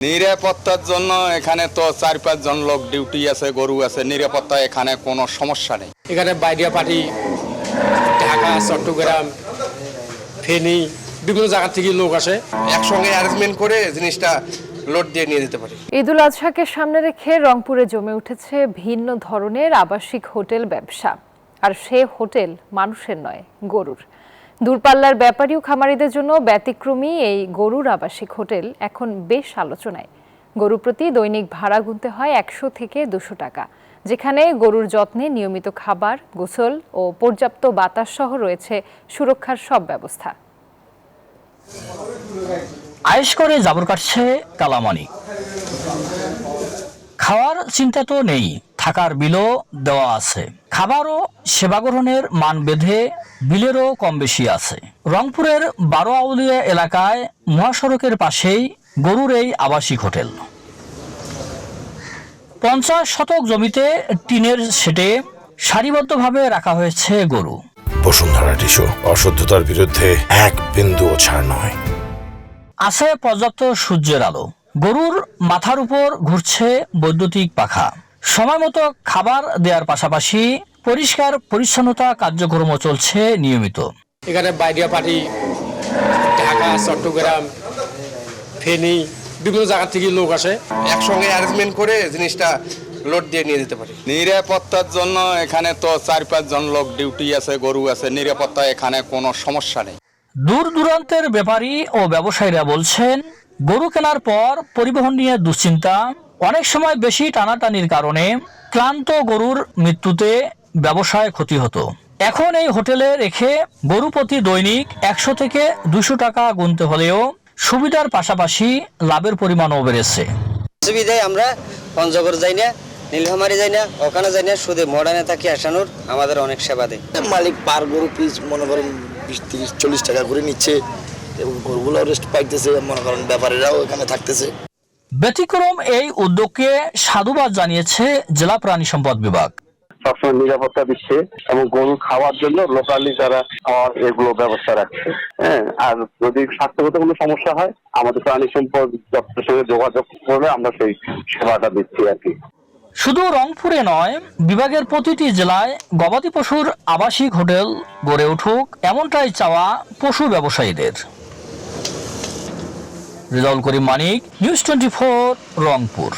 নিরাপত্তার জন্য এখানে তো 4-5 জন লোক ডিউটি আছে, গরু আছে, নিরাপত্তা এখানে কোনো সমস্যা নেই। এখানে বাইরে পার্টি ঢাকা, চট্টগ্রাম, ফেনী বিভিন্ন জায়গা থেকে লোক আসে, একসঙ্গে অ্যারেঞ্জমেন্ট করে জিনিসটা লোড দিয়ে নিয়ে যেতে পারি। ঈদুল আজহাকে সামনে রেখে রংপুরে জমে উঠেছে ভিন্ন ধরনের আবাসিক হোটেল ব্যবসা। আর সে হোটেল মানুষের নয়, গরুর। দূরপাল্লার ব্যাপারী ও খামারিদের জন্য ব্যতিক্রমী এই গরুর আবাসিক হোটেল এখন বেশ আলোচনায়। গরু প্রতি দৈনিক ভাড়া গুনতে হয় 100 থেকে 200 টাকা, যেখানে গরুর যত্নে নিয়মিত খাবার, গোসল ও পর্যাপ্ত বাতাস সহ রয়েছে সুরক্ষার সব ব্যবস্থা। আয়েশ করে জাবর কাটছে কালামানি। খাওয়ার চিন্তা তো নেই, থাকার বিলও দেওয়া আছে। খাবার ও সেবা গ্রহণের মান বেঁধে বিলেরও কম বেশি আছে। রংপুরের 12 আউলিয়া এলাকায় মহাসড়কের পাশেই গরুর এই আবাসিক হোটেল। 50 শতক জমিতে টিনের শেডে সারিবদ্ধভাবে রাখা হয়েছে গরু। বসুন্ধরা টিস্যু, অশুদ্ধতার বিরুদ্ধে এক বিন্দুও ছাড় নয়। আছে পর্যাপ্ত সূর্যের আলো, গরুর মাথার উপর ঘুরছে বৈদ্যুতিক পাখা। সময় মতো খাবার দেওয়ার পাশাপাশি পরিষ্কার পরিচ্ছন্নতা কার্যক্রমও চলছে নিয়মিত। এখানে বাইরে পার্টি ঢাকা, চট্টগ্রাম, ফেনী বিভিন্ন জায়গা থেকে লোক আসে, একসঙ্গে অ্যারেঞ্জমেন্ট করে জিনিসটা লোড দিয়ে নিয়ে যেতে পারি। নিরাপত্তার জন্য এখানে তো 4-5 জন লোক ডিউটি আছে, গরু আছে, নিরাপত্তা এখানে কোনো সমস্যা নেই। দূর দূরান্তের ব্যাপারী ও ব্যবসায়ীরা বলছেন, গরু কেনার পর পরিবহন নিয়ে দুশ্চিন্তা, অনেক সময় বেশি টানাটানির কারণে ক্লান্ত গরুর মৃত্যুতে ব্যবসায় ক্ষতি হতো। এখন এই হোটেলে রেখে গরু প্রতি দৈনিক 100 থেকে 200 টাকা গুনতে হলেও সুবিধার পাশাপাশি লাভের পরিমাণও বেড়েছে। সুবিধায় আমরা পঞ্চগড় যাই না, নীলফামারী যাই না, ওখানে যাই না, শুধু মডার্নে থাকি আসানোর আমাদের অনেক সেবা দেয়। মালিক পার গরু পিস মনে করেন 20-30-40 টাকা করে নিচ্ছে এবং গরুগুলো রেস্ট পাইতেছে, মনে করেন ব্যাপারীরাও এখানে থাকতেছে। ব্যতিক্রম এই উদ্যোগকে সাধুবাদ জানিয়েছে জেলা প্রাণী সম্পদ বিভাগ। সবসময় নিরাপত্তা দিচ্ছে এবং গরু খাওয়ার জন্য লোকালি যারা খাওয়ার এগুলো ব্যবস্থা রাখছে। হ্যাঁ, আর যদি স্বাস্থ্যগত কোনো সমস্যা হয় আমাদের প্রাণী সম্পদ দপ্তরের সঙ্গে যোগাযোগ করলে আমরা সেই সেবাটা দিচ্ছি আর কি। শুধু রংপুরে নয়, বিভাগের প্রতিটি জেলায় গবাদি পশুর আবাসিক হোটেল গড়ে উঠুক, এমনটাই চাওয়া পশু ব্যবসায়ীদের। রেজাউল করিম মানিক, নিউজ 24, রংপুর।